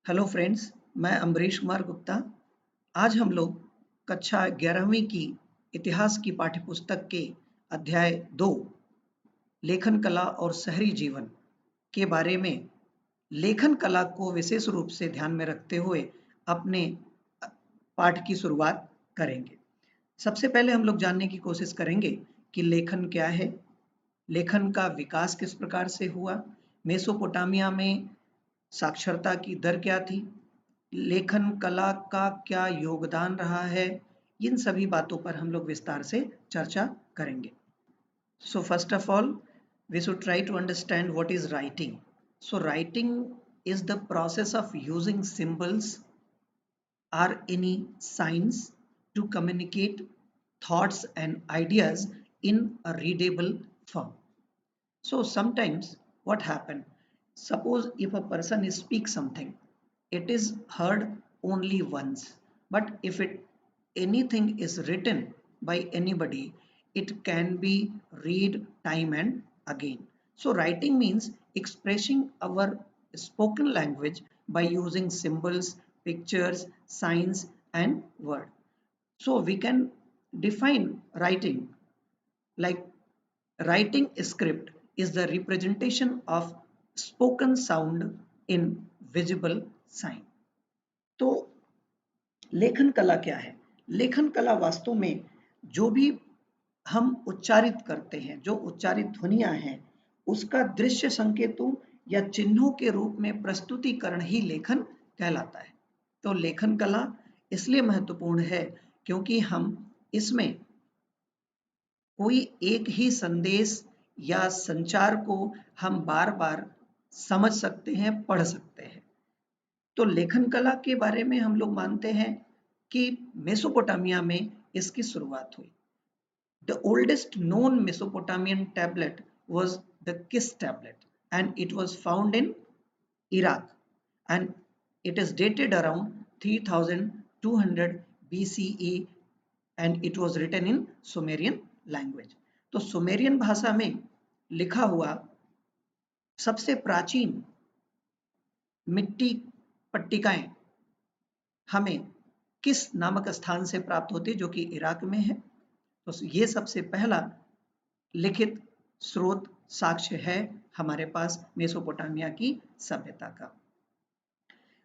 Hello friends, मैं अम्बरीश कुमार गुप्ता। आज हम लोग कक्षा 11वीं की इतिहास की पाठ्यपुस्तक के अध्याय 2 लेखन कला और शहरी जीवन के बारे में लेखन कला को विशेष रूप से ध्यान में रखते हुए अपने पाठ की शुरुआत करेंगे। सबसे पहले हम लोग जानने की कोशिश करेंगे कि लेखन क्या है, लेखन का विकास किस प्रकार से हुआ, मेसोपोटामिया में साक्षरता की दर क्या थी, लेखन कला का क्या योगदान रहा है। इन सभी बातों पर हम लोग विस्तार से चर्चा करेंगे। So first of all, we should try to understand what is writing. So writing is the process of using symbols or any signs to communicate thoughts and ideas in a readable form. So sometimes what happen? Suppose if a person speaks something, it is heard only once. But if anything is written by anybody, it can be read time and again. So writing means expressing our spoken language by using symbols, pictures, signs and word. So we can define writing like writing script is the representation of spoken sound in visible sign. तो लेखन कला क्या है? लेखन कला वास्तव में जो भी हम उच्चारित करते हैं, जो उच्चारित ध्वनियां हैं, उसका दृश्य संकेतों या चिन्हों के रूप में प्रस्तुतिकरण ही लेखन कहलाता है। तो लेखन कला इसलिए महत्वपूर्ण है क्योंकि हम इसमें कोई एक ही संदेश या संचार को हम बार बार समझ सकते हैं, पढ़ सकते हैं। तो लेखन कला के बारे में हम लोग मानते हैं कि मेसोपोटामिया में इसकी शुरुआत हुई। The oldest known Mesopotamian tablet was the Kiss tablet and it was found in Iraq and it is dated around 3200 BCE and it was written in Sumerian language. तो सुमेरियन भाषा में लिखा हुआ सबसे प्राचीन मिट्टी पट्टिकाएं हमें किस नामक स्थान से प्राप्त होती जो कि इराक में है। तो ये सबसे पहला लिखित स्रोत साक्ष्य है हमारे पास मेसोपोटामिया की सभ्यता का।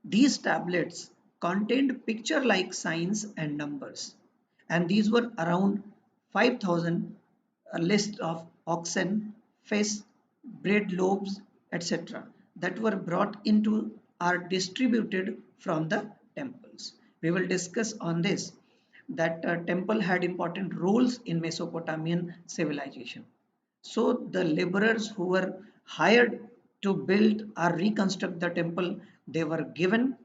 These tablets contained picture-like signs and numbers, and these were around 5,000. A list of oxen, fish, bread loaves, etc. that were brought into are distributed from the temples. We will discuss on this that temple had important roles in Mesopotamian civilization. So the laborers who were hired to build or reconstruct the temple, they were given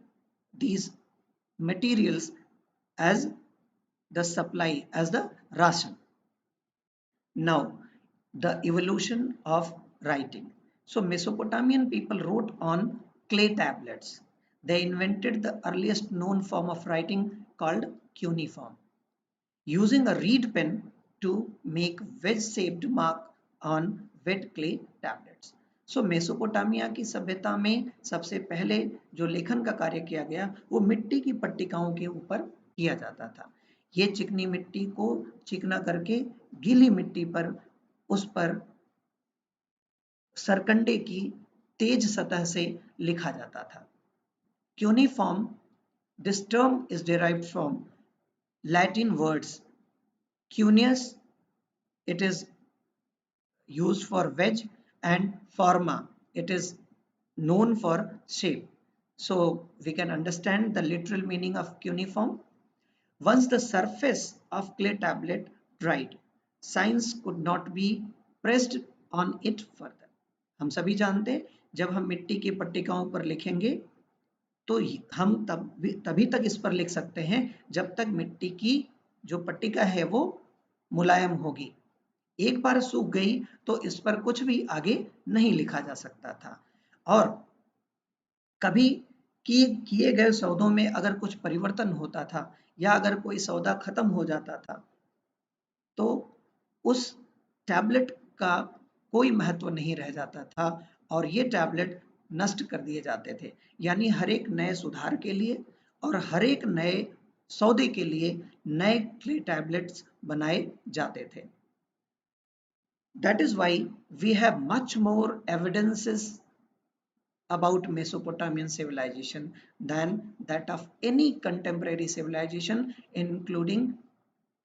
these materials as the supply, as the ration. Now, the evolution of writing. So Mesopotamian people wrote on clay tablets. They invented the earliest known form of writing called cuneiform, using a reed pen to make wedge-shaped mark on wet clay tablets. So Mesopotamia की सभ्यता में सबसे पहले जो लेखन का कार्य किया गया वो मिट्टी की पट्टिकाओं के ऊपर किया जाता था। ये चिकनी मिट्टी को चिकना करके गीली मिट्टी पर उस पर सरकंडे की तेज सतह से लिखा जाता था। Cuneiform, this term is derived from Latin words cuneus, it is used for wedge, and forma, it is known for shape. So we can understand the literal meaning of cuneiform. Once the surface of clay tablet dried, signs could not be pressed on it further. हम सभी जानते हैं जब हम मिट्टी की पट्टिकाओं पर लिखेंगे तो हम तभी तक इस पर लिख सकते हैं जब तक मिट्टी की जो पट्टिका है वो मुलायम होगी। एक बार सूख गई तो इस पर कुछ भी आगे नहीं लिखा जा सकता था। और कभी किए गए सौदों में अगर कुछ परिवर्तन होता था या अगर कोई सौदा खत्म हो जाता था तो उस टैबलेट का कोई महत्व नहीं रह जाता था और ये टैबलेट नष्ट कर दिए जाते थे। यानी हर एक नए सुधार के लिए और हर एक नए सौदे के लिए नए क्ले टैबलेट्स बनाए जाते थे। That is why we have much more evidences about Mesopotamian civilization than that of any contemporary civilization, including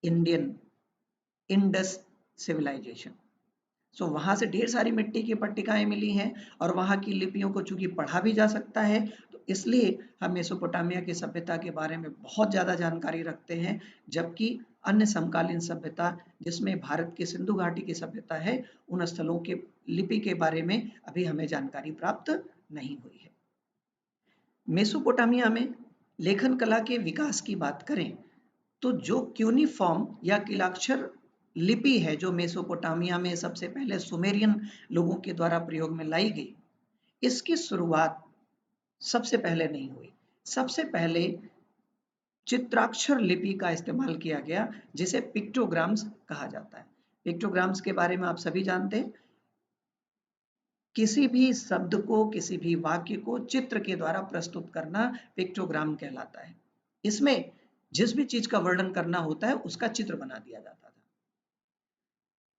Indian Indus civilization. सो वहां से ढेर सारी मिट्टी की पट्टिकाएं मिली हैं और वहां की लिपियों को चूंकि पढ़ा भी जा सकता है, तो इसलिए हम मेसोपोटामिया की सभ्यता के बारे में बहुत ज्यादा जानकारी रखते हैं, जबकि अन्य समकालीन सभ्यता जिसमें भारत की सिंधु घाटी की सभ्यता है, उन स्थलों के लिपि के बारे में अभी हमें जानकारी प्राप्त नहीं हुई है। मेसोपोटामिया में लेखन कला के विकास की बात करें तो जो क्यूनिफॉर्म या किलाक्षर लिपि है जो मेसोपोटामिया में सबसे पहले सुमेरियन लोगों के द्वारा प्रयोग में लाई गई, इसकी शुरुआत सबसे पहले नहीं हुई। सबसे पहले चित्राक्षर लिपि का इस्तेमाल किया गया, जिसे पिक्टोग्राम्स कहा जाता है। पिक्टोग्राम्स के बारे में आप सभी जानते हैं, किसी भी शब्द को, किसी भी वाक्य को चित्र के द्वारा प्रस्तुत करना पिक्टोग्राम कहलाता है। इसमें जिस भी चीज का वर्णन करना होता है उसका चित्र बना दिया जाता था।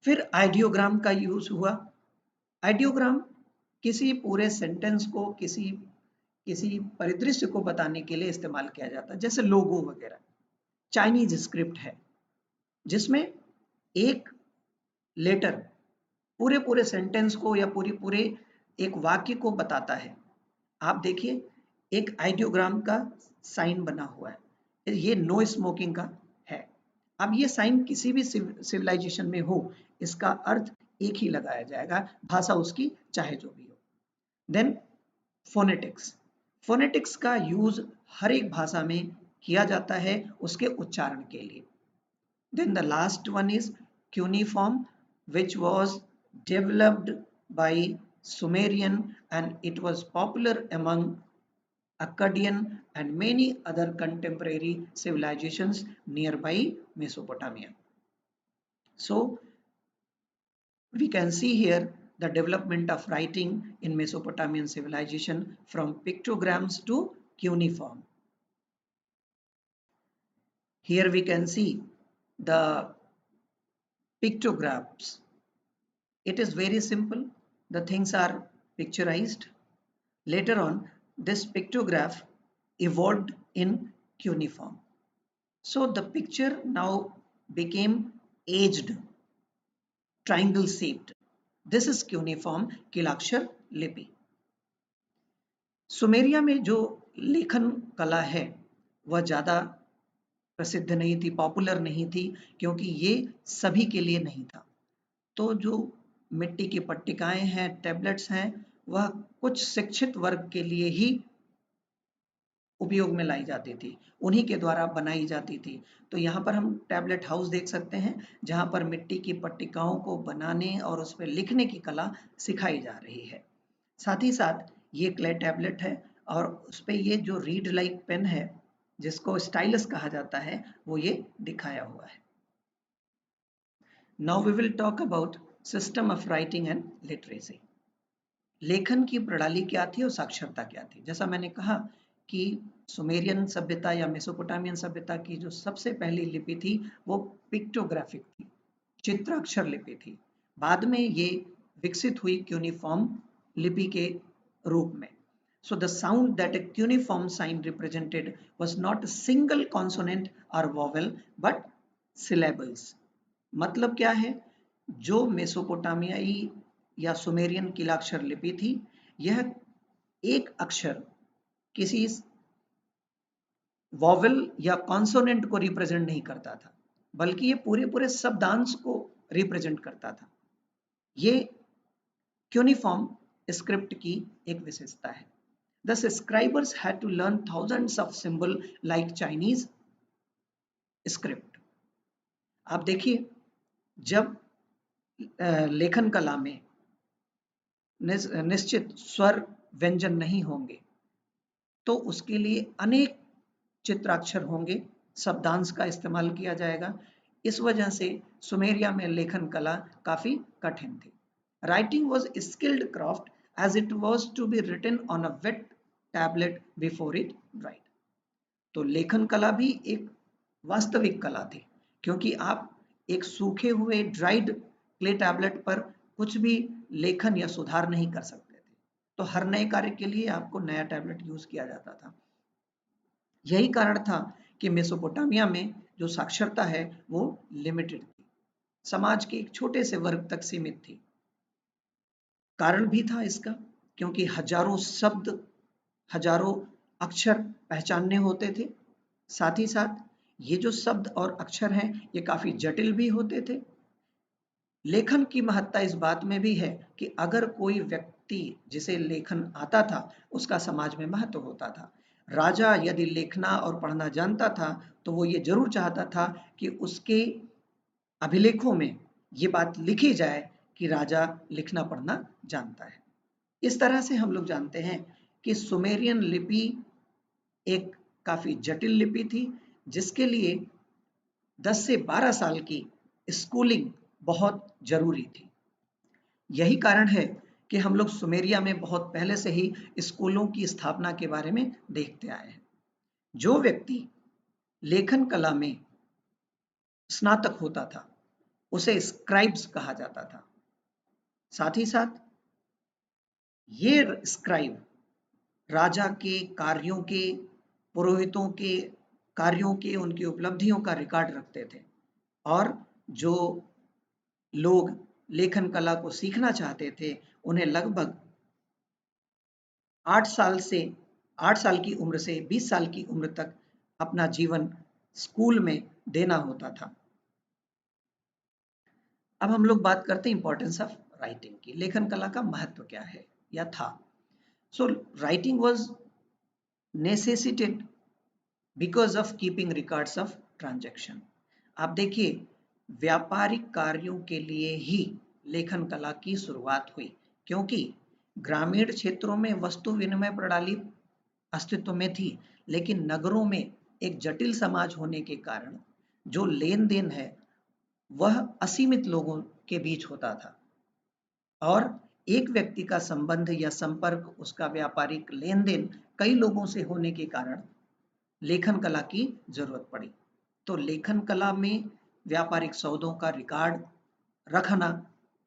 फिर आइडियोग्राम का यूज हुआ। आइडियोग्राम किसी पूरे सेंटेंस को, किसी परिदृश्य को बताने के लिए इस्तेमाल किया जाता है, जैसे लोगो वगैरह। चाइनीज स्क्रिप्ट है जिसमें एक लेटर पूरे पूरे सेंटेंस को या पूरे एक वाक्य को बताता है। आप देखिए, एक आइडियोग्राम का साइन बना हुआ है, ये नो स्मोकिंग का है। अब ये साइन किसी भी सिविलाइजेशन में हो, इसका अर्थ एक ही लगाया जाएगा, भाषा उसकी चाहे जो भी हो। Then phonetics. फोनेटिक्स का यूज हर एक भाषा में किया जाता है उसके उच्चारण के लिए। Then the last one is cuneiform, which was developed by Sumerian, and it was popular among Akkadian and many other contemporary civilizations nearby Mesopotamia. So we can see here the development of writing in Mesopotamian civilization from pictograms to cuneiform. Here we can see the pictographs. It is very simple. The things are picturized. Later on, this pictograph evolved in cuneiform. So the picture now became edged, triangle shaped. This is cuneiform किलाक्षर लिपि। Sumeria में जो लेखन कला है वह ज़्यादा प्रसिद्ध नहीं थी, पॉपुलर नहीं थी, क्योंकि ये सभी के लिए नहीं था। तो जो मिट्टी की पट्टिकाएं हैं, टैबलेट्स हैं, वह कुछ शिक्षित वर्ग के लिए ही उपयोग में लाई जाती थी, उन्हीं के द्वारा बनाई जाती थी। तो यहाँ पर हम टैबलेट हाउस देख सकते हैं, जहाँ पर मिट्टी की पट्टिकाओं को बनाने और उस पर लिखने की कला सिखाई जा रही है। साथ ही साथ ये क्ले टैबलेट है और उस पर ये जो रीड लाइक पेन है, जिसको स्टाइलस कहा जाता है, वो ये दिखाया हुआ है। Now we will talk about system of writing and literacy. लेखन की प्रणाली क्या थी और साक्षरता क्या थी। जैसा मैंने कहा कि सुमेरियन सभ्यता या मेसोपोटामियन सभ्यता की जो सबसे पहली लिपि थी वो पिक्टोग्राफिक थी, चित्राक्षर लिपि थी। बाद में ये विकसित हुई क्यूनिफॉर्म लिपि के रूप में। So the sound that a cuneiform sign represented was not a single consonant or vowel but syllables. मतलब क्या है, जो मेसोपोटामियाई या सुमेरियन किलाक्षर लिपि थी, यह एक अक्षर किसी वॉवेल या कॉन्सोनेंट को रिप्रेजेंट नहीं करता था, बल्कि ये पूरे शब्दांश को रिप्रेजेंट करता था। ये क्यूनिफॉर्म स्क्रिप्ट की एक विशेषता है। Thus, scribers had to learn thousands of symbols like Chinese script. आप देखिए, जब लेखन कला में निश्चित स्वर व्यंजन नहीं होंगे, तो उसके लिए अनेक चित्राक्षर होंगे, शब्दांश का इस्तेमाल किया जाएगा। इस वजह से सुमेरिया में लेखन कला काफी कठिन थी। Writing was skilled craft as it was to be written on a wet tablet before it dried. तो लेखन कला भी एक वास्तविक कला थी, क्योंकि आप एक सूखे हुए ड्राइड क्ले टैबलेट पर कुछ भी लेखन या सुधार नहीं कर सकते थे। तो हर नए कार्य के लिए आपको नया टैबलेट यूज किया जाता था। यही कारण था कि मेसोपोटामिया में जो साक्षरता है वो लिमिटेड थी, समाज के एक छोटे से वर्ग तक सीमित थी। कारण भी था इसका, क्योंकि हजारों शब्द, हजारों अक्षर पहचानने होते थे। साथ ही साथ ये जो शब्द और अक्षर हैं ये काफी जटिल भी होते थे। लेखन की महत्ता इस बात में भी है कि अगर कोई व्यक्ति जिसे लेखन आता था उसका समाज में महत्व होता था। राजा यदि लिखना और पढ़ना जानता था तो वो ये जरूर चाहता था कि उसके अभिलेखों में ये बात लिखी जाए कि राजा लिखना पढ़ना जानता है। इस तरह से हम लोग जानते हैं कि सुमेरियन लिपि एक काफी जटिल लिपि थी, जिसके लिए 10 से 12 साल की स्कूलिंग बहुत जरूरी थी। यही कारण है कि हम लोग सुमेरिया में बहुत पहले से ही स्कूलों की स्थापना के बारे में देखते आए हैं। जो व्यक्ति लेखन कला में स्नातक होता था उसे स्क्राइब्स कहा जाता था। साथ ही साथ ये स्क्राइब राजा के कार्यों के, पुरोहितों के कार्यों के, उनकी उपलब्धियों का रिकॉर्ड रखते थे। और जो लोग लेखन कला को सीखना चाहते थे उन्हें लगभग 8 साल से 8 साल की उम्र से 20 साल की उम्र तक अपना जीवन स्कूल में देना होता था। अब हम लोग बात करते हैं इंपॉर्टेंस ऑफ राइटिंग की। लेखन कला का महत्व क्या है या था। So writing was necessitated because of keeping records of transaction. आप देखिए, व्यापारिक कार्यों के लिए ही लेखन कला की शुरुआत हुई, क्योंकि ग्रामीण क्षेत्रों में वस्तु विनिमय प्रणाली अस्तित्व में थी, लेकिन नगरों में एक जटिल समाज होने के कारण जो लेन देन है वह असीमित लोगों के बीच होता था। और एक व्यक्ति का संबंध या संपर्क, उसका व्यापारिक लेन देन कई लोगों से होने के कारण लेखन कला की जरूरत पड़ी। तो लेखन कला में व्यापारिक सौदों का रिकॉर्ड रखना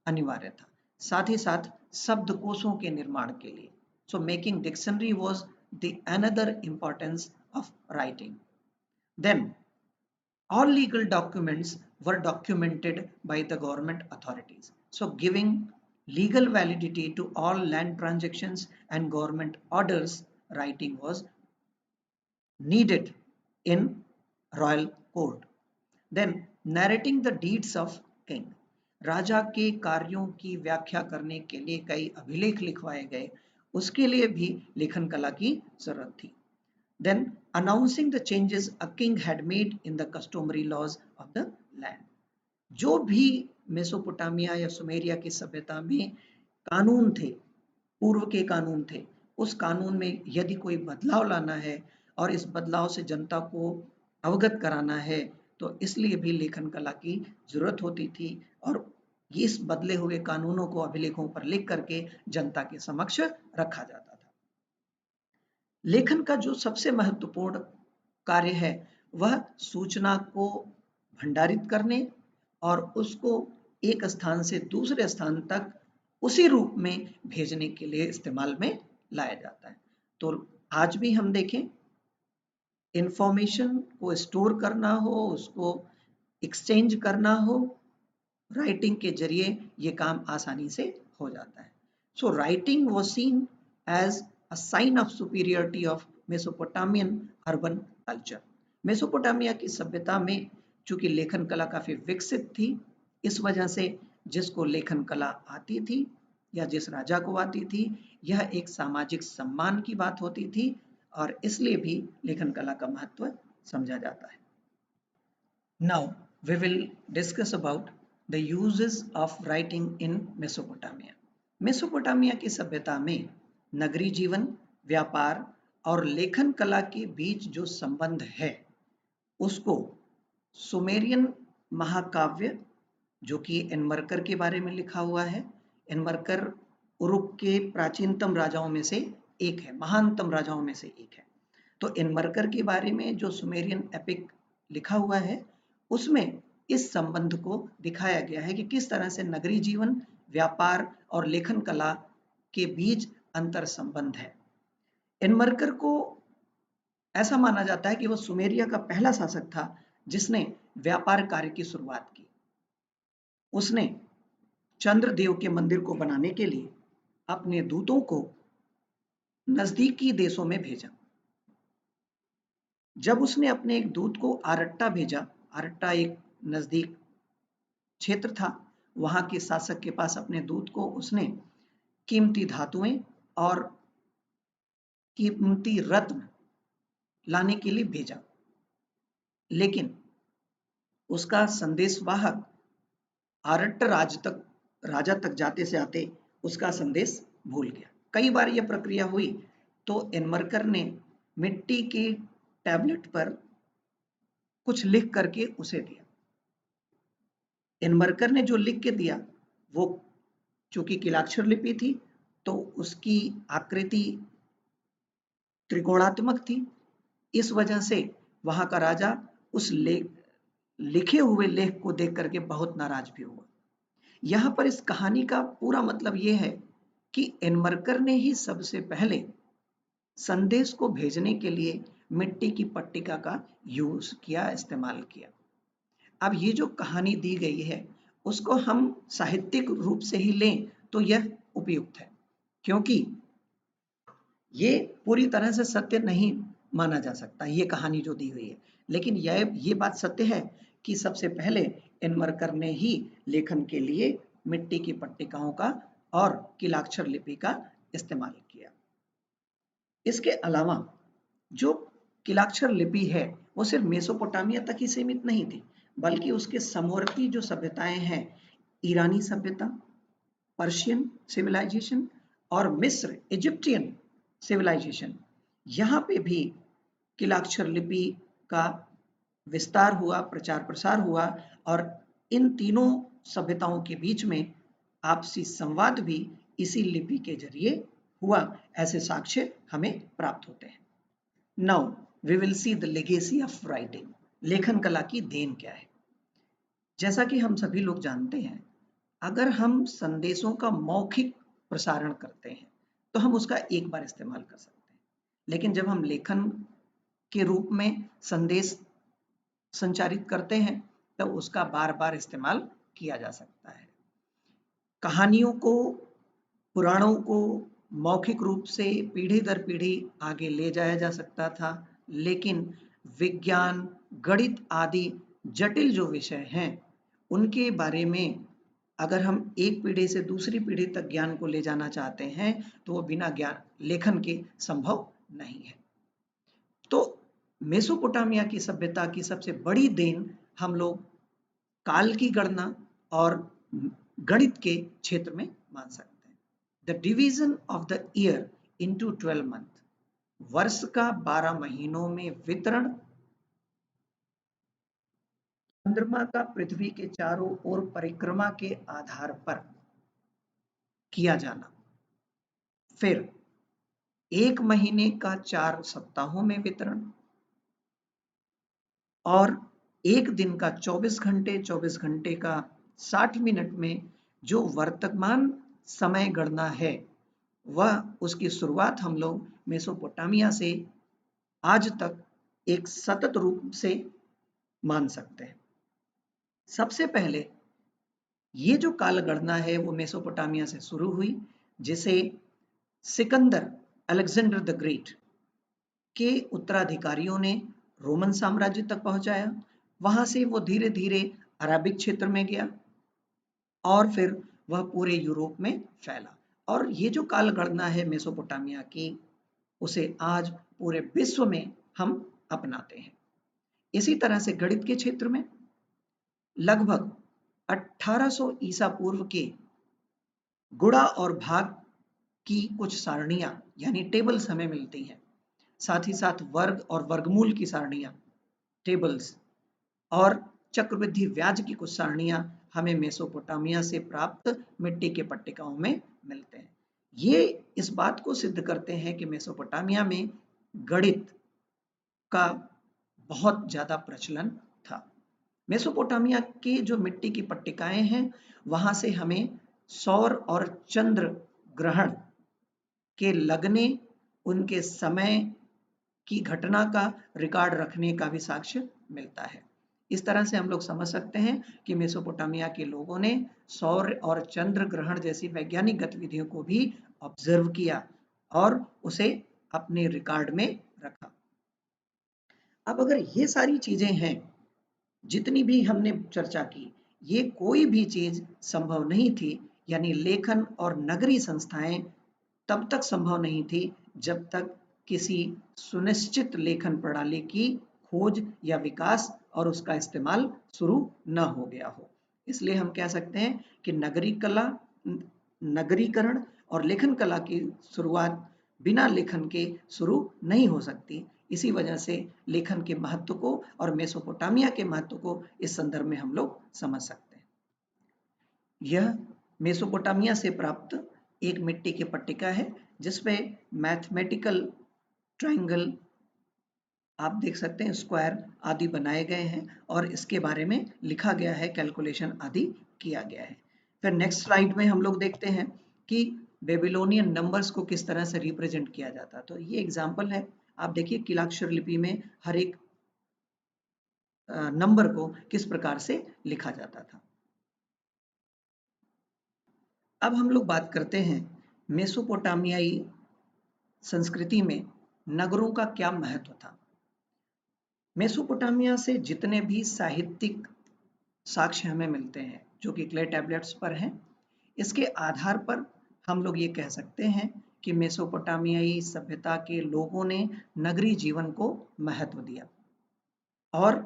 अनिवार्य था। साथ ही साथ शब्दकोशों के निर्माण के लिए, so making dictionary was the another importance of writing. Then all legal documents were documented by the government authorities, so giving legal validity to all land transactions and government orders. Writing was needed in royal court. Then narrating the deeds of king. राजा के कार्यों की व्याख्या करने के लिए कई अभिलेख लिखवाए गए, उसके लिए भी लेखन कला की जरूरत थी। Then announcing the changes a king had made in the customary laws of the land. जो भी मेसोपोटामिया या सुमेरिया की सभ्यता में कानून थे, पूर्व के कानून थे, उस कानून में यदि कोई बदलाव लाना है और इस बदलाव से जनता को अवगत कराना है तो इसलिए भी लेखन कला की जरूरत होती थी। और इस बदले हुए कानूनों को अभिलेखों पर लिख करके जनता के समक्ष रखा जाता था। लेखन का जो सबसे महत्वपूर्ण कार्य है वह सूचना को भंडारित करने और उसको एक स्थान से दूसरे स्थान तक उसी रूप में भेजने के लिए इस्तेमाल में लाया जाता है। तो आज भी हम देखें, इंफॉर्मेशन को स्टोर करना हो, उसको एक्सचेंज करना हो, राइटिंग के जरिए ये काम आसानी से हो जाता है। So writing was seen as a sign of superiority of Mesopotamian urban culture. Mesopotamia की सभ्यता में चूंकि लेखन कला काफी विकसित थी, इस वजह से जिसको लेखन कला आती थी या जिस राजा को आती थी, यह एक सामाजिक सम्मान की बात होती थी और इसलिए भी लेखन कला का महत्व समझा जाता है। Now we will discuss about the uses of writing in Mesopotamia. Mesopotamia की सभ्यता में नगरी जीवन, व्यापार और लेखन कला के बीच जो संबंध है उसको सुमेरियन महाकाव्य, जो कि एनमरकर के बारे में लिखा हुआ है, एनमरकर उरुक के प्राचीनतम राजाओं में से एक है, महानतम राजाओं में से एक है। तो एनमरकर के बारे में जो सुमेरियन एपिक लिखा हुआ है उसमें इस संबंध को दिखाया गया है कि किस तरह से नगरीय जीवन, व्यापार और लेखन कला के बीच अंतर संबंध है। एनमरकर को ऐसा माना जाता है कि वह सुमेरिया का पहला शासक था जिसने व्यापार कार्य की शुरुआत की। उसने चंद्रदेव के मंदिर को बनाने के लिए अपने दूतों को नजदीकी देशों में भेजा। जब उसने अपने एक दूत को आरट्टा भेजा, आरट्टा एक नजदीक क्षेत्र था, वहां के शासक के पास अपने दूत को उसने कीमती धातुएं और कीमती रत्न लाने के लिए भेजा, लेकिन उसका संदेशवाहक आरट्ट राजा तक जाते से आते उसका संदेश भूल गया। कई बार यह प्रक्रिया हुई तो एनमरकर ने मिट्टी के टैबलेट पर कुछ लिख करके उसे दिया। एनमरकर ने जो लिख के दिया वो चूंकि किलाक्षर लिपि थी तो उसकी आकृति त्रिकोणात्मक थी। इस वजह से वहां का राजा उस लिखे हुए लेख को देख करके बहुत नाराज भी हुआ। यहां पर इस कहानी का पूरा मतलब यह है कि एनमरकर ने ही सबसे पहले संदेश को भेजने के लिए मिट्टी की पट्टिका का यूज किया, इस्तेमाल किया। अब ये जो कहानी दी गई है उसको हम साहित्यिक रूप से ही लें तो यह उपयुक्त है, क्योंकि ये पूरी तरह से सत्य नहीं माना जा सकता ये कहानी जो दी हुई है, लेकिन ये बात सत्य है कि सबसे पहले एनमरकर ने ही लेखन के लिए मिट्टी की पट्टिकाओं का और किलाक्षर लिपि का इस्तेमाल किया। इसके अलावा जो किलाक्षर लिपि है वो सिर्फ मेसोपोटामिया तक ही सीमित नहीं थी, बल्कि उसके समवर्ती जो सभ्यताएं हैं, ईरानी सभ्यता, पर्शियन सिविलाइजेशन और मिस्र इजिप्टियन सिविलाइजेशन, यहाँ पे भी किलाक्षर लिपि का विस्तार हुआ, प्रचार प्रसार हुआ और इन तीनों सभ्यताओं के बीच में आपसी संवाद भी इसी लिपि के जरिए हुआ, ऐसे साक्ष्य हमें प्राप्त होते हैं। Now we will see the legacy of writing. लेखन कला की देन क्या है? जैसा कि हम सभी लोग जानते हैं, अगर हम संदेशों का मौखिक प्रसारण करते हैं तो हम उसका एक बार इस्तेमाल कर सकते हैं, लेकिन जब हम लेखन के रूप में संदेश संचारित करते हैं तो उसका बार बार इस्तेमाल किया जा सकता है। कहानियों को, पुराणों को मौखिक रूप से पीढ़ी दर पीढ़ी आगे ले जाया जा सकता था, लेकिन विज्ञान, गणित आदि जटिल जो विषय हैं उनके बारे में अगर हम एक पीढ़ी से दूसरी पीढ़ी तक ज्ञान को ले जाना चाहते हैं तो वो बिना ज्ञान लेखन के संभव नहीं है। तो मेसोपोटामिया की सभ्यता की सबसे बड़ी देन हम लोग काल की गणना और गणित के क्षेत्र में मान सकते हैं। The division of the year into 12 month, वर्ष का 12 महीनों में वितरण, चंद्रमा का पृथ्वी के चारों ओर परिक्रमा के आधार पर किया जाना, फिर एक महीने का 4 सप्ताहों में वितरण और एक दिन का 24 घंटे, 24 घंटे का 60 मिनट में जो वर्तमान समय गणना है वह उसकी शुरुआत हम लोग मेसोपोटामिया से आज तक एक सतत रूप से मान सकते हैं। सबसे पहले ये जो काल गणना है वो मेसोपोटामिया से शुरू हुई, जिसे सिकंदर, अलेक्जेंडर द ग्रेट के उत्तराधिकारियों ने रोमन साम्राज्य तक पहुंचाया। वहां से वो धीरे धीरे अरबिक क्षेत्र में गया और फिर वह पूरे यूरोप में फैला, और ये जो काल गणना है मेसोपोटामिया की उसे आज पूरे विश्व में हम अपनाते हैं। इसी तरह से गणित के क्षेत्र में लगभग 1800 ईसा पूर्व के गुणा और भाग की कुछ सारणियां यानी टेबल्स हमें मिलती हैं, साथ ही साथ वर्ग और वर्गमूल की सारणियां, टेबल्स, और चक्रवृद्धि व्याज की कुछ सारणियां हमें मेसोपोटामिया से प्राप्त मिट्टी के पट्टिकाओं में मिलते हैं। ये इस बात को सिद्ध करते हैं कि मेसोपोटामिया में गणित का बहुत ज्यादा प्रचलन था। मेसोपोटामिया के जो मिट्टी की पट्टिकाएं हैं, वहां से हमें सौर और चंद्र ग्रहण के लगने, उनके समय की घटना का रिकॉर्ड रखने का भी साक्ष्य मिलता है। इस तरह से हम लोग समझ सकते हैं कि मेसोपोटामिया के लोगों ने सौर और चंद्र ग्रहण जैसी वैज्ञानिक गतिविधियों को भी ऑब्जर्व किया और उसे अपने रिकॉर्ड में रखा। अब अगर ये सारी चीजें हैं, जितनी भी हमने चर्चा की, ये कोई भी चीज संभव नहीं थी, यानी लेखन और नगरीय संस्थाएं तब तक संभव नहीं थी जब तक किसी सुनिश्चित लेखन प्रणाली की खोज या विकास और उसका इस्तेमाल शुरू न हो गया हो। इसलिए हम कह सकते हैं कि नगरीकरण और लेखन कला की शुरुआत बिना लेखन के शुरू नहीं हो सकती। इसी वजह से लेखन के महत्व को और मेसोपोटामिया के महत्व को इस संदर्भ में हम लोग समझ सकते हैं। यह मेसोपोटामिया से प्राप्त एक मिट्टी की पट्टिका है जिसमें मैथमेटिकल ट्रायंगल, आप देख सकते हैं स्क्वायर आदि बनाए गए हैं और इसके बारे में लिखा गया है, कैलकुलेशन आदि किया गया है। फिर नेक्स्ट स्लाइड में हम लोग देखते हैं कि बेबीलोनियन नंबर्स को किस तरह से रिप्रेजेंट किया जाता। तो ये एग्जाम्पल है, आप देखिए किलाक्षर लिपि में हर एक नंबर को किस प्रकार से लिखा जाता था। अब हम लोग बात करते हैं मेसोपोटामियाई संस्कृति में नगरों का क्या महत्व था। मेसोपोटामिया से जितने भी साहित्यिक साक्ष्य हमें मिलते हैं जो कि क्ले टैबलेट्स पर हैं, इसके आधार पर हम लोग ये कह सकते हैं कि मेसोपोटामियाई सभ्यता के लोगों ने नगरीय जीवन को महत्व दिया और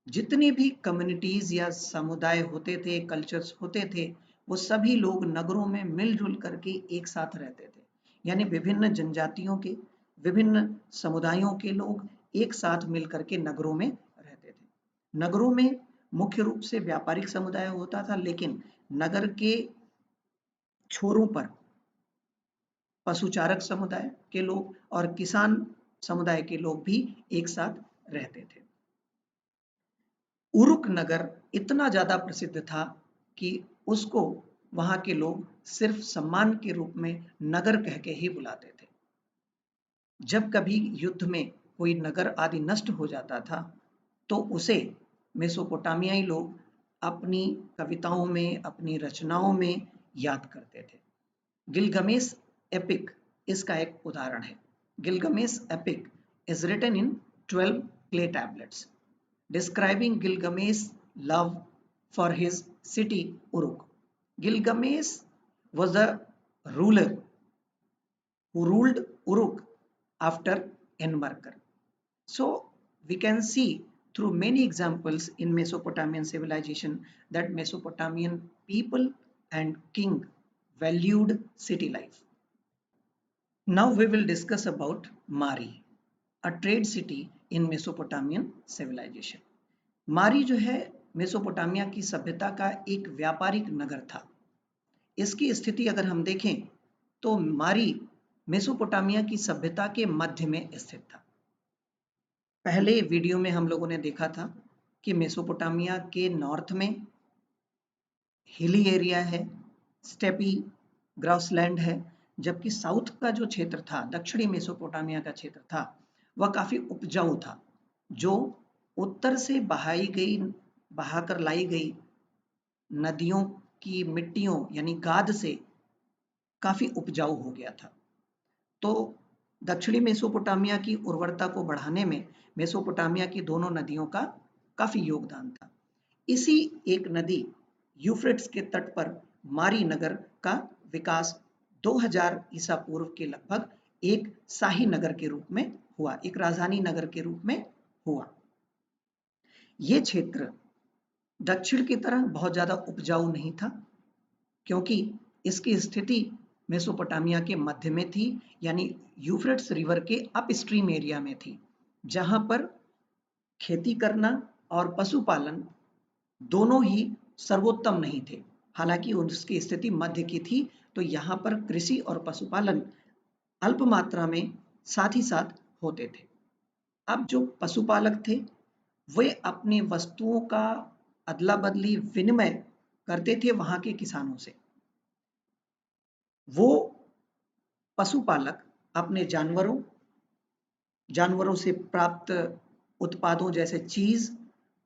जितने भी कम्युनिटीज या समुदाय होते थे, कल्चर्स होते थे, वो सभी लोग नगरों में मिलजुल करके एक साथ रहते थे। यानी विभिन्न जनजातियों के, विभिन्न समुदायों के लोग एक साथ मिल करके नगरों में रहते थे। नगरों में मुख्य रूप से व्यापारिक समुदाय होता था, लेकिन नगर के छोरों पर पशुचारक समुदाय के लोग और किसान समुदाय के लोग भी एक साथ रहते थे। उरुक नगर इतना ज्यादा प्रसिद्ध था कि उसको वहां के लोग सिर्फ सम्मान के रूप में नगर कह के ही बुलाते थे। जब कभी युद्ध में कोई नगर आदि नष्ट हो जाता था तो उसे मेसोपोटामियाई लोग अपनी कविताओं में, अपनी रचनाओं में याद करते थे। गिलगमेश एपिक इसका एक उदाहरण है। Gilgamesh epic is written in 12 clay tablets describing Gilgamesh's love for his city Uruk. Gilgamesh was a ruler who ruled Uruk after Enmerkar. So we can see through many examples in Mesopotamian civilization that Mesopotamian people and king valued city life. Now we will discuss about Mari, a trade city in Mesopotamian civilization. मारी जो है Mesopotamia की सभ्यता का एक व्यापारिक नगर था। इसकी स्थिति अगर हम देखें तो मारी मेसोपोटामिया की सभ्यता के मध्य में स्थित था। पहले वीडियो में हम लोगों ने देखा था कि मेसोपोटामिया के नॉर्थ में हिली एरिया है, स्टेपी ग्रासलैंड है, जबकि साउथ का जो क्षेत्र था, दक्षिणी मेसोपोटामिया का क्षेत्र था, वह काफी उपजाऊ था, जो उत्तर से बहाकर लाई गई नदियों की मिट्टियों यानी गाद से काफी उपजाऊ हो गया था। तो दक्षिणी मेसोपोटामिया की उर्वरता को बढ़ाने में मेसोपोटामिया की दोनों नदियों का काफी योगदान था। इसी एक नदी यूफ्रेट्स के तट पर मारी नगर का विकास 2000 ईसा पूर्व के लगभग एक शाही नगर के रूप में हुआ, एक राजधानी नगर के रूप में हुआ। ये क्षेत्र दक्षिण की तरह बहुत ज्यादा उपजाऊ नहीं था, क्योंकि इसकी स्थिति मेसोपोटामिया के मध्य में थी, यानी यूफ्रेट्स रिवर के अपस्ट्रीम एरिया में थी, जहां पर खेती करना और पशुपालन दोनों ही सर्वोत्तम नहीं थे। हालांकि उसकी स्थिति मध्य की थी, तो यहाँ पर कृषि और पशुपालन अल्प मात्रा में साथ ही साथ होते थे। अब जो पशुपालक थे वे अपनी वस्तुओं का अदला बदली विनिमय करते थे वहां के किसानों से। वो पशुपालक अपने जानवरों से प्राप्त उत्पादों जैसे चीज,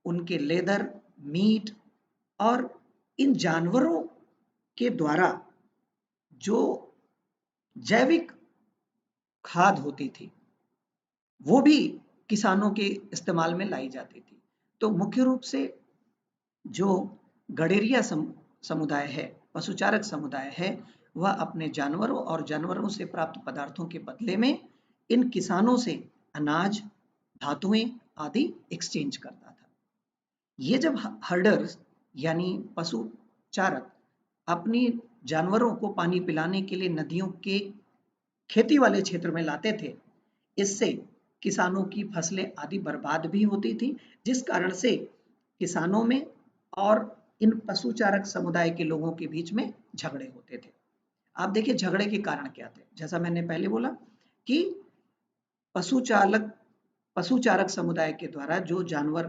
उनके लेदर, मीट और इन जानवरों के द्वारा जो जैविक खाद होती थी वो भी किसानों के इस्तेमाल में लाई जाती थी। तो मुख्य रूप से जो गडेरिया समुदाय है, पशुचारक समुदाय है, वह अपने जानवरों और जानवरों से प्राप्त पदार्थों के बदले में इन किसानों से अनाज, धातुएं आदि एक्सचेंज करता था। ये जब हर्डर्स यानी पशु चारक अपनी जानवरों को पानी पिलाने के लिए नदियों के खेती वाले क्षेत्र में लाते थे, इससे किसानों की फसलें आदि बर्बाद भी होती थी, जिस कारण से किसानों में और इन पशुचारक समुदाय के लोगों के बीच में झगड़े होते थे। आप देखिए झगड़े के कारण क्या थे। जैसा मैंने पहले बोला कि पशुचालक पशुचारक समुदाय के द्वारा जो जानवर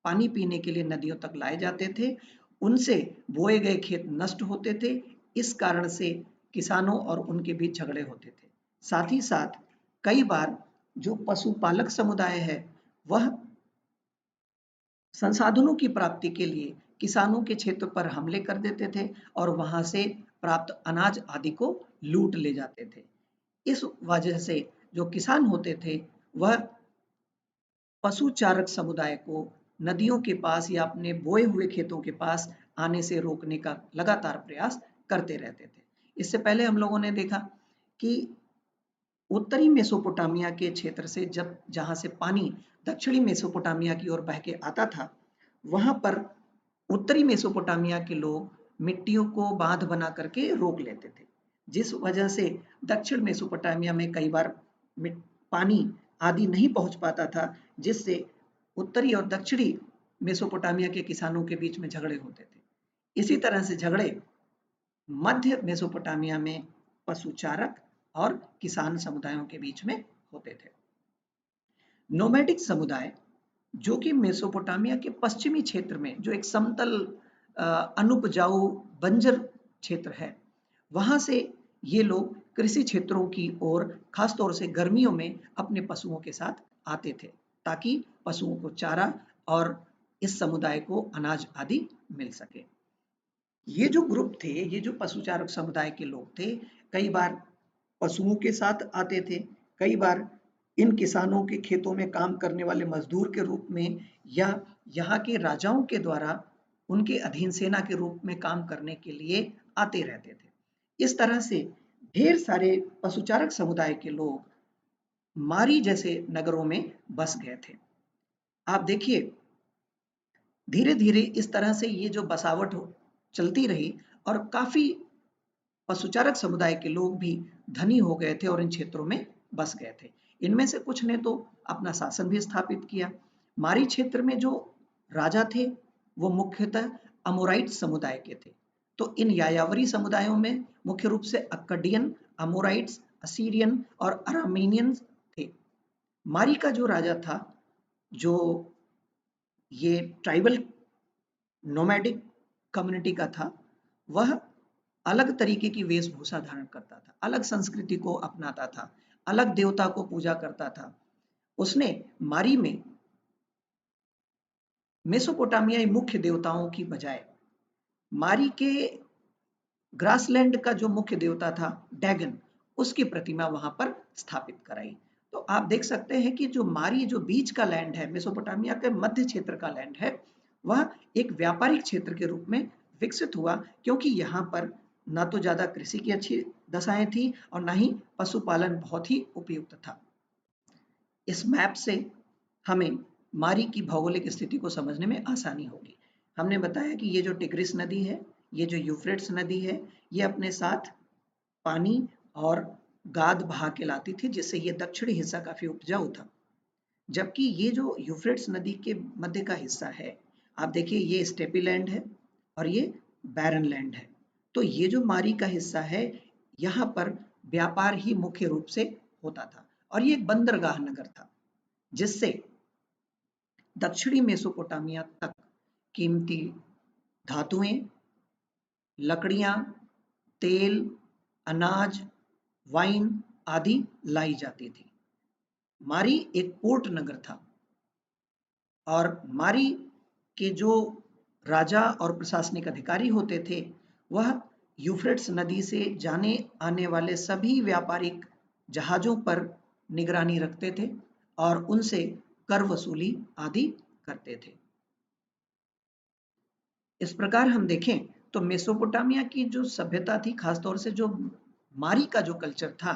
पानी पीने के लिए नदियों तक लाए जाते थे, उनसे बोए गए खेत नष्ट होते थे। इस कारण से किसानों और उनके बीच झगड़े होते थे। साथ ही साथ कई बार जो पशुपालक समुदाय है वह संसाधनों की प्राप्ति के लिए किसानों के क्षेत्र पर हमले कर देते थे और वहां से प्राप्त अनाज आदि को लूट ले जाते थे। इस वजह से जो किसान होते थे वह पशुचारक समुदाय को नदियों के पास या अपने बोए हुए खेतों के पास आने से रोकने का लगातार प्रयास करते रहते थे। इससे पहले हम लोगों ने देखा कि उत्तरी मेसोपोटामिया के क्षेत्र से जहां से पानी दक्षिणी मेसोपोटामिया की ओर बह के आता था, वहां पर उत्तरी मेसोपोटामिया के लोग मिट्टियों को बांध बना करके रोक लेते थे, जिस वजह से दक्षिण मेसोपोटामिया में कई बार पानी आदि नहीं पहुंच पाता था, जिससे उत्तरी और दक्षिणी मेसोपोटामिया के किसानों के बीच में झगड़े होते थे। इसी तरह से झगड़े मध्य मेसोपोटामिया में पशुचारक और किसान समुदायों के बीच में होते थे। नोमैडिक समुदाय जो कि मेसोपोटामिया के पश्चिमी क्षेत्र में जो एक समतल अनुपजाऊ बंजर क्षेत्र है, वहां से ये लोग कृषि क्षेत्रों की ओर खासतौर से गर्मियों में अपने पशुओं के साथ आते थे ताकि पशुओं को चारा और इस समुदाय को अनाज आदि मिल सके। ये जो ग्रुप थे, ये जो पशुचारक समुदाय के लोग थे, कई बार पशुओं के साथ आते थे, कई बार इन किसानों के खेतों में काम करने वाले मजदूर के रूप में या यहाँ के राजाओं के द्वारा उनके अधीन सेना के रूप में काम करने के लिए आते रहते थे। इस तरह से ढेर सारे पशुचारक समुदाय के लोग मारी जैसे नगरों में बस गए थे। आप देखिए धीरे धीरे इस तरह से ये जो बसावट चलती रही और काफी पशुचारक समुदाय के लोग भी धनी हो गए थे और इन क्षेत्रों में बस गए थे। इनमें से कुछ ने तो अपना शासन भी स्थापित किया। मारी क्षेत्र में जो राजा थे वो मुख्यतः अमोराइट समुदाय के थे। तो इन यायावरी समुदायों में मुख्य रूप से अक्कडियन, अमोराइट्स, असीरियन और अरामीनियंस थे। मारी का जो राजा था, जो ये ट्राइबल नोमैडिक कम्युनिटी का था, वह अलग तरीके की वेशभूषा धारण करता था, अलग संस्कृति को अपनाता था, अलग देवता को पूजा करता था। उसने मारी में मेसोपोटामियाई मुख्य देवताओं की बजाय मारी के ग्रासलैंड का जो मुख्य देवता था डैगन, उसकी प्रतिमा वहां पर स्थापित कराई। तो आप देख सकते हैं कि जो मारी जो बीच का लैंड है, मेसोपोटामिया के मध्य क्षेत्र का लैंड है, वह एक व्यापारिक क्षेत्र के रूप में विकसित हुआ, क्योंकि यहाँ पर न तो ज्यादा कृषि की अच्छी दशाएं थी और न ही पशुपालन बहुत ही उपयुक्त था। इस मैप से हमें मारी की भौगोलिक स्थिति को समझने में आसानी होगी। हमने बताया कि ये जो टिग्रिस नदी है, ये जो यूफ्रेट्स नदी है, ये अपने साथ पानी और गाद बहा के लाती थी, जिससे ये दक्षिणी हिस्सा काफी उपजाऊ था। जबकि ये जो यूफ्रेट्स नदी के मध्य का हिस्सा है, आप देखिए ये स्टेपी लैंड है और ये बैरन लैंड है। तो ये जो मारी का हिस्सा है, यहाँ पर व्यापार ही मुख्य रूप से होता था और ये एक बंदरगाह नगर था, जिससे दक्षिणी मेसोपोटामिया तक कीमती धातुएं, लकड़ियां, तेल, अनाज, वाइन आदि लाई जाती थी। मारी एक पोर्ट नगर था और मारी के जो राजा और प्रशासनिक अधिकारी होते थे, वह यूफ्रेट्स नदी से जाने आने वाले सभी व्यापारिक जहाजों पर निगरानी रखते थे और उनसे कर वसूली आदि करते थे। इस प्रकार हम देखें तो मेसोपोटामिया की जो सभ्यता थी, खासतौर से जो मारी का जो कल्चर था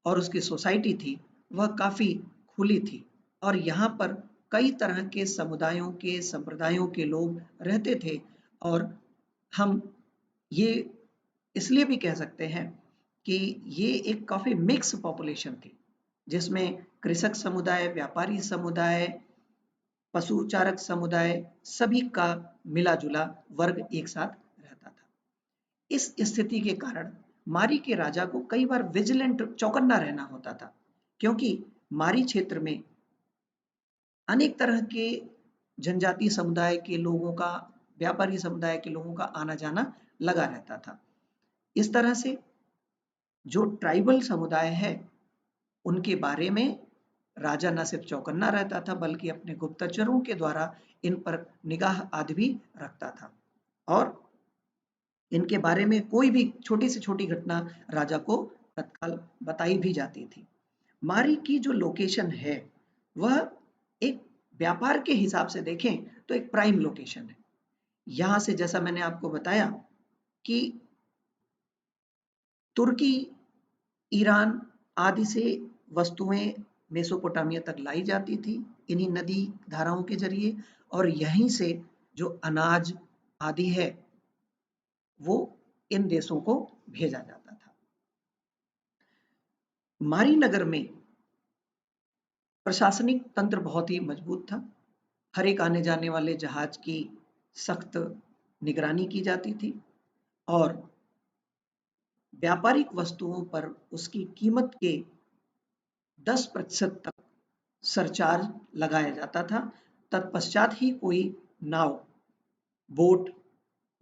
और उसकी सोसाइटी थी, वह काफी खुली थी और यहाँ पर कई तरह के समुदायों के संप्रदायों के लोग रहते थे और हम ये इसलिए भी कह सकते हैं कि ये एक काफी मिक्स पॉपुलेशन थी, जिसमें कृषक समुदाय, व्यापारी समुदाय, पशुचारक समुदाय सभी का मिला जुला वर्ग एक साथ रहता था। इस स्थिति के कारण मारी के राजा को कई बार विजिलेंट, चौकन्ना रहना होता था, क्योंकि मारी क्षेत्र में अनेक तरह के जनजातीय समुदाय के लोगों का, व्यापारी समुदाय के लोगों का आना जाना लगा रहता था। इस तरह से जो ट्राइबल समुदाय है, उनके बारे में राजा न सिर्फ चौकन्ना रहता था, बल्कि अपने गुप्तचरों के द्वारा इन पर निगाह आदि भी रखता था और इनके बारे में कोई भी छोटी से छोटी घटना राजा को तत्काल बताई भी जाती थी। मारी की जो लोकेशन है, वह एक व्यापार के हिसाब से देखें तो एक प्राइम लोकेशन है। यहां से, जैसा मैंने आपको बताया, कि तुर्की, ईरान आदि से वस्तुएं मेसोपोटामिया तक लाई जाती थी इन्हीं नदी धाराओं के जरिए, और यहीं से जो अनाज आदि है वो इन देशों को भेजा जाता था। मारी नगर में प्रशासनिक तंत्र बहुत ही मजबूत था। हर एक आने जाने वाले जहाज की सख्त निगरानी की जाती थी और व्यापारिक वस्तुओं पर उसकी कीमत के 10% तक सरचार्ज लगाया जाता था। तत्पश्चात ही कोई नाव, बोट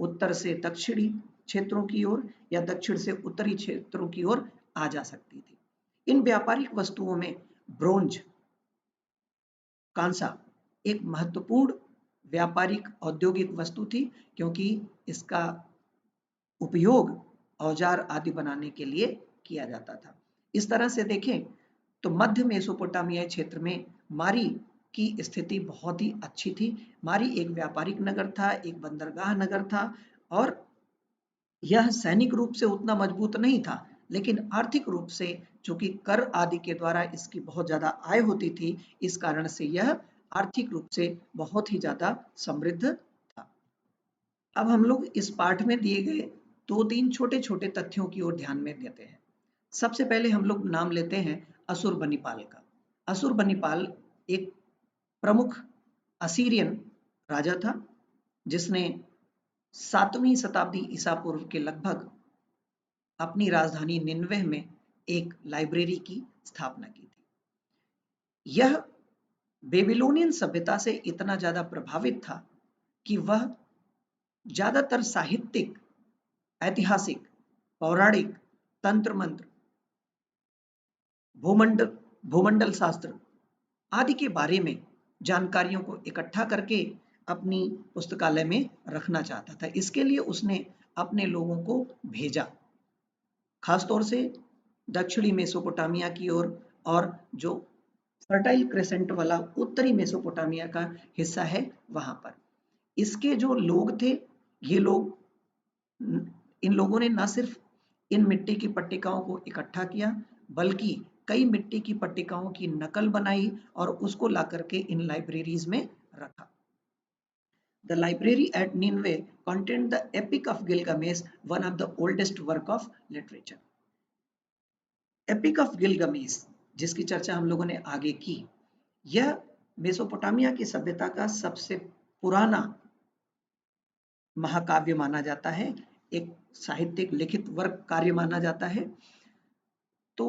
उत्तर से दक्षिणी क्षेत्रों की ओर या दक्षिण से उत्तरी क्षेत्रों की ओर आ जा सकती थी। इन व्यापारिक वस्तुओं में ब्रोंज, कांसा एक महत्वपूर्ण व्यापारिक औद्योगिक वस्तु थी, क्योंकि इसका उपयोग औजार आदि बनाने के लिए किया जाता था। इस तरह से देखें तो मध्य मेसोपोटामियाई क्षेत्र में मारी की स्थिति बहुत ही अच्छी थी। मारी एक व्यापारिक नगर था, एक बंदरगाह नगर था और यह सैनिक रूप से उतना मजबूत नहीं था, लेकिन आर्थिक रूप से चूंकि कर आदि के द्वारा इसकी बहुत ज्यादा आय होती थी, इस कारण से यह आर्थिक रूप से बहुत ही ज्यादा समृद्ध था। अब हम लोग इस पाठ में दिए गए 2-3 छोटे-छोटे तथ्यों की ओर ध्यान में देते हैं। सबसे पहले हम लोग नाम लेते हैं असुरबनिपाल का। असुरबनिपाल एक प्रमुख असीरियन राजा था, जिसने 7वीं शताब्दी ईसा पूर्व के लगभग अपनी राजधानी निन्वे में एक लाइब्रेरी की स्थापना की थी। यह बेबीलोनियन सभ्यता से इतना ज्यादा प्रभावित था कि वह ज्यादातर साहित्यिक, ऐतिहासिक, पौराणिक, तंत्र मंत्र, भूमंडल भूमंडल शास्त्र आदि के बारे में जानकारियों को इकट्ठा करके अपनी पुस्तकालय में रखना चाहता था। इसके लिए उसने अपने लोगों को भेजा, खासतौर से दक्षिणी मेसोपोटामिया की ओर और जो फर्टाइल क्रेसेंट वाला उत्तरी मेसोपोटामिया का हिस्सा है, वहां पर इसके जो लोग थे, ये लोग, इन लोगों ने न सिर्फ इन मिट्टी की पट्टिकाओं को इकट्ठा किया, बल्कि कई मिट्टी की पट्टिकाओं की नकल बनाई और उसको ला करके इन लाइब्रेरीज में रखा। The library at Nineveh contained the Epic of Gilgamesh, one of the oldest work of literature. Epic of Gilgamesh, जिसकी चर्चा हम लोगों ने आगे की, यह मेसोपोटामिया की सभ्यता का सबसे पुराना महाकाव्य माना जाता है। एक साहित्यिक लिखित वर्क कार्य माना जाता है। तो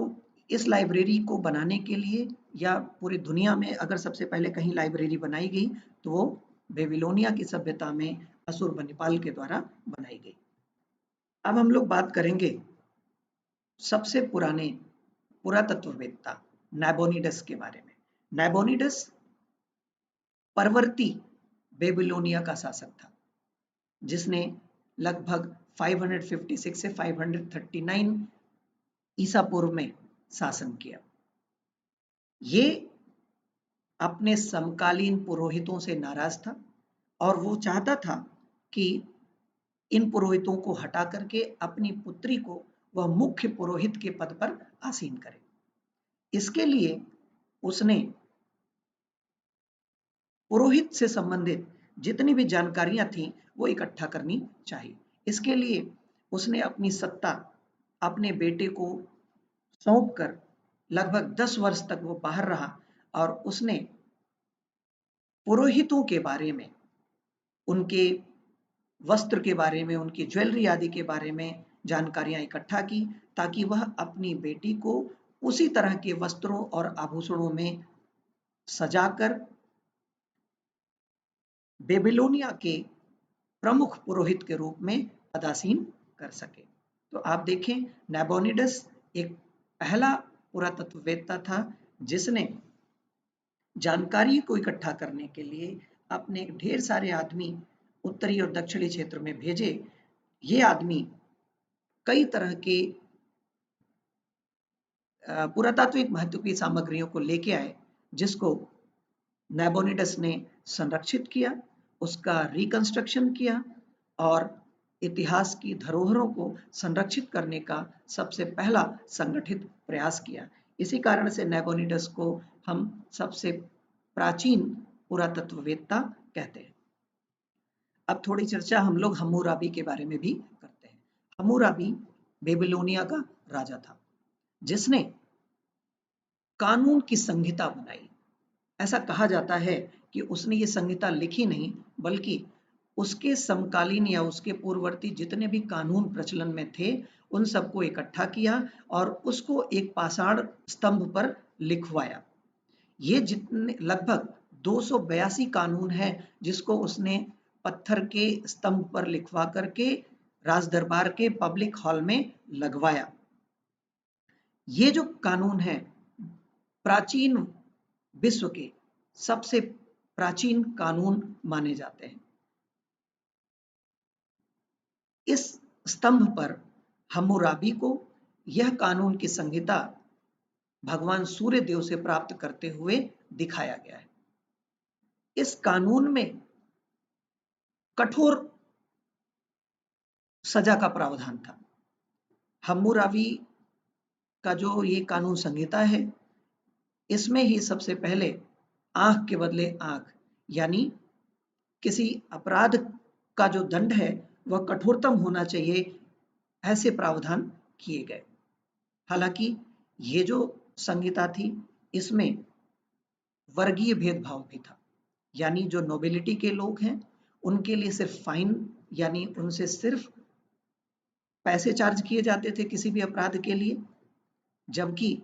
इस लाइब्रेरी को बनाने के लिए या पूरी दुनिया में अगर सबसे पहले कहीं लाइब्रेरी बनाई गई तो वो बेबीलोनिया की सभ्यता में असुरबनिपाल के द्वारा बनाई गई। अब हम लोग बात करेंगे सबसे पुराने पुरातत्ववेत्ता नाबोनिडस के बारे में। नाबोनिडस परवर्ती बेबीलोनिया का शासक था, जिसने लगभग 556 से 539 ईसा पूर्व में शासन किया। ये अपने समकालीन पुरोहितों से नाराज था और वो चाहता था कि इन पुरोहितों को हटा करके अपनी पुत्री को वह मुख्य पुरोहित के पद पर आसीन करे। इसके लिए उसने पुरोहित से संबंधित जितनी भी जानकारियां थी वो इकट्ठा करनी चाहिए। इसके लिए उसने अपनी सत्ता अपने बेटे को सौंपकर लगभग 10 वर्ष तक वो बाहर रहा और उसने पुरोहितों के बारे में, उनके वस्त्र के बारे में, उनकी ज्वेलरी आदि के बारे में जानकारियां इकट्ठा की, ताकि वह अपनी बेटी को उसी तरह के वस्त्रों और आभूषणों में सजाकर बेबीलोनिया के प्रमुख पुरोहित के रूप में पदासीन कर सके। तो आप देखें, नाबोनिडस एक पहला पुरातत्ववेत्ता था जिसने जानकारी को इकट्ठा करने के लिए अपने ढेर सारे आदमी उत्तरी और दक्षिणी क्षेत्र में भेजे। ये आदमी कई तरह के पुरातात्विक महत्व की सामग्रियों को लेके आए, जिसको नाबोनिडस ने संरक्षित किया, उसका रिकंस्ट्रक्शन किया और इतिहास की धरोहरों को संरक्षित करने का सबसे पहला संगठित प्रयास किया। इसी कारण से नाबोनिडस को हम सबसे प्राचीन पुरातत्ववेत्ता कहते हैं। अब थोड़ी चर्चा हम लोग हम्मुराबी के बारे में भी करते हैं। हम्मुराबी बेबीलोनिया का राजा था जिसने कानून की संहिता बनाई। ऐसा कहा जाता है कि उसने ये संहिता लिखी नहीं, बल्कि उसके समकालीन या उसके पूर्ववर्ती जितने भी कानून प्रचलन में थे उन सबको इकट्ठा किया और उसको एक पाषाण स्तंभ पर लिखवाया। ये जितने लगभग 282 कानून हैं जिसको उसने पत्थर के स्तंभ पर लिखवा करके राज दरबार के पब्लिक हॉल में लगवाया। ये जो कानून है प्राचीन विश्व के सबसे प्राचीन कानून माने जाते हैं। इस स्तंभ पर हम्मुराबी को यह कानून की संहिता भगवान सूर्य देव से प्राप्त करते हुए दिखाया गया है। इस कानून में कठोर सजा का प्रावधान था। हम्मुराबी का जो ये कानून संहिता है, इसमें ही सबसे पहले आंख के बदले आंख, यानी किसी अपराध का जो दंड है वह कठोरतम होना चाहिए, ऐसे प्रावधान किए गए। हालांकि ये जो संहिता थी इसमें वर्गीय भेदभाव भी था, यानी जो नोबिलिटी के लोग हैं उनके लिए सिर्फ फाइन, यानी उनसे सिर्फ पैसे चार्ज किए जाते थे किसी भी अपराध के लिए, जबकि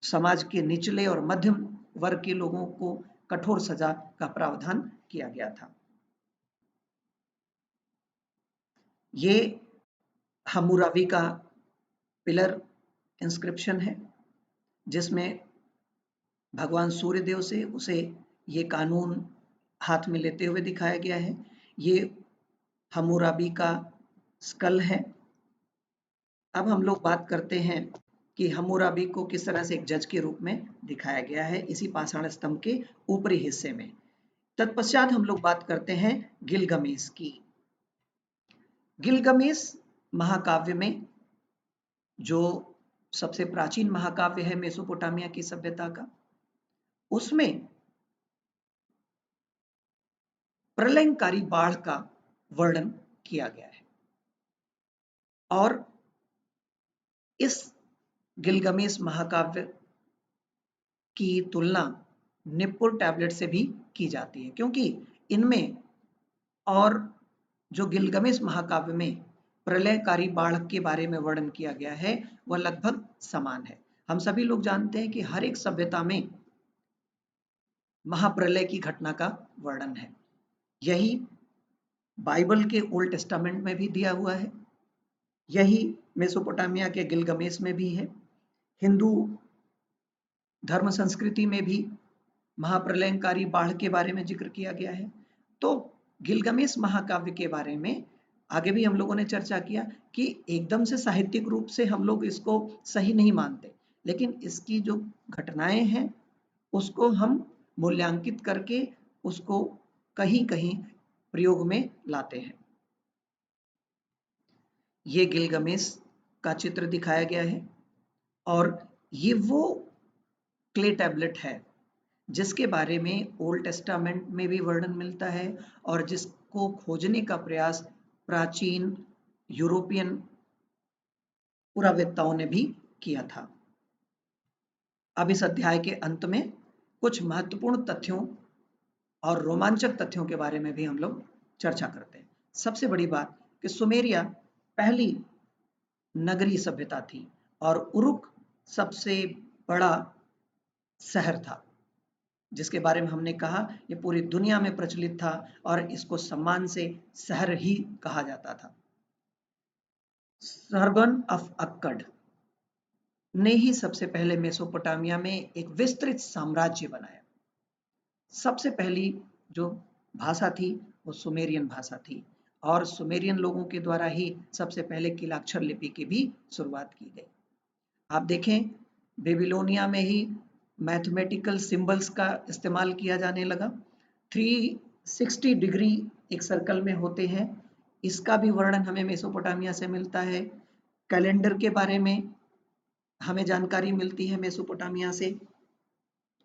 समाज के निचले और मध्यम वर्ग के लोगों को कठोर सजा का प्रावधान किया गया था। ये हम्मुराबी का पिलर इंस्क्रिप्शन है जिसमें भगवान सूर्यदेव से उसे ये कानून हाथ में लेते हुए दिखाया गया है। ये हम्मुराबी का स्कल है। अब हम लोग बात करते हैं कि हम्मुराबी को किस तरह से एक जज के रूप में दिखाया गया है इसी पाषाण स्तंभ के ऊपरी हिस्से में। तत्पश्चात हम लोग बात करते हैं गिलगमेश की। गिलगमेश महाकाव्य में, जो सबसे प्राचीन महाकाव्य है मेसोपोटामिया की सभ्यता का, उसमें प्रलयंकारी बाढ़ का वर्णन किया गया है और इस गिलगमेश महाकाव्य की तुलना निप्पुर टैबलेट से भी की जाती है, क्योंकि इनमें और जो गिलगमेश महाकाव्य में प्रलयकारी बाढ़ के बारे में वर्णन किया गया है वह लगभग समान है। हम सभी लोग जानते हैं कि हर एक सभ्यता में महाप्रलय की घटना का वर्णन है। यही बाइबल के ओल्ड टेस्टामेंट में भी दिया हुआ है, यही मेसोपोटामिया के गिलगमेश में भी है, हिंदू धर्म संस्कृति में भी महाप्रलयंकारी बाढ़ के बारे में जिक्र किया गया है। तो गिलगमेश महाकाव्य के बारे में आगे भी हम लोगों ने चर्चा किया कि एकदम से साहित्यिक रूप से हम लोग इसको सही नहीं मानते, लेकिन इसकी जो घटनाएं हैं उसको हम मूल्यांकित करके उसको कहीं कहीं प्रयोग में लाते हैं। ये गिलगमेश का चित्र दिखाया गया है और ये वो क्ले टैबलेट है जिसके बारे में ओल्ड टेस्टामेंट में भी वर्णन मिलता है और जिसको खोजने का प्रयास प्राचीन यूरोपियन पुरावेत्ताओं ने भी किया था। अब इस अध्याय के अंत में कुछ महत्वपूर्ण तथ्यों और रोमांचक तथ्यों के बारे में भी हम लोग चर्चा करते हैं। सबसे बड़ी बात कि सुमेरिया पहली नगरीय सभ्यता थी और उरुक सबसे बड़ा शहर था, जिसके बारे में हमने कहा ये पूरी दुनिया में प्रचलित था और इसको सम्मान से शहर ही कहा जाता था। सर्गन ऑफ अक्कड ने ही सबसे पहले मेसोपोटामिया में एक विस्तृत साम्राज्य बनाया। सबसे पहली जो भाषा थी वो सुमेरियन भाषा थी और सुमेरियन लोगों के द्वारा ही सबसे पहले किलाक्षर लिपि की भी शुरुआत की गई। आप देखें बेबीलोनिया में ही मैथमेटिकल सिंबल्स का इस्तेमाल किया जाने लगा। 360 डिग्री एक सर्कल में होते हैं, इसका भी वर्णन हमें मेसोपोटामिया से मिलता है। कैलेंडर के बारे में हमें जानकारी मिलती है मेसोपोटामिया से,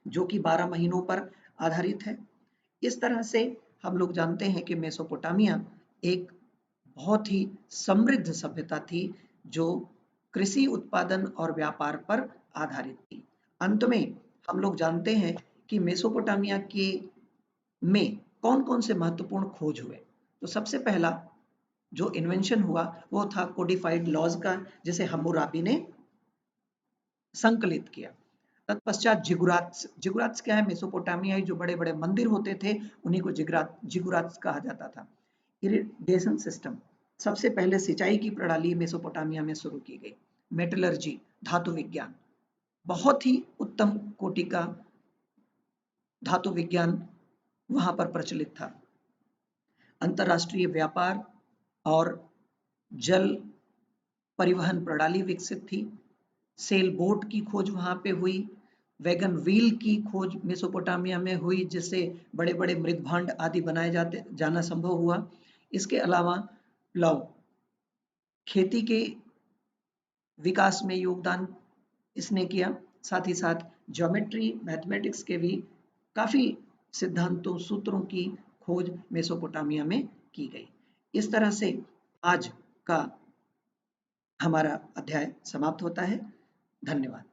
जो कि 12 महीनों पर आधारित है। इस तरह से हम लोग जानते हैं कि मेसोपोटामिया एक बहुत ही समृद्ध सभ्यता थी जो कृषि उत्पादन और व्यापार पर आधारित थी। अंत में हम लोग जानते हैं कि मेसोपोटामिया के में कौन कौन से महत्वपूर्ण खोज हुए। तो सबसे पहला जो इन्वेंशन हुआ वो था कोडिफाइड लॉज का, जिसे हम्मुराबी ने संकलित किया। तत्पश्चात जिगुरात्स क्या है, मेसोपोटामियाई जो बड़े बड़े मंदिर होते थे उन्हीं को जिगुरात्स कहा जाता था। इरिगेशन सिस्टम, सबसे पहले सिंचाई की प्रणाली मेसोपोटामिया में शुरू की गई। मेटलर्जी, धातु विज्ञान, बहुत ही उत्तम कोटि का धातु विज्ञान वहां पर प्रचलित था। अंतरराष्ट्रीय व्यापार और जल परिवहन प्रणाली विकसित थी। सेल बोट की खोज वहां पे हुई। वैगन व्हील की खोज मेसोपोटामिया में हुई, जिससे बड़े बड़े मृदभांड आदि बनाए जाना संभव हुआ। इसके अलावा प्लाव, खेती के विकास में योगदान इसने किया। साथ ही साथ ज्योमेट्री, मैथमेटिक्स के भी काफी सिद्धांतों, सूत्रों की खोज मेसोपोटामिया में की गई। इस तरह से आज का हमारा अध्याय समाप्त होता है। धन्यवाद।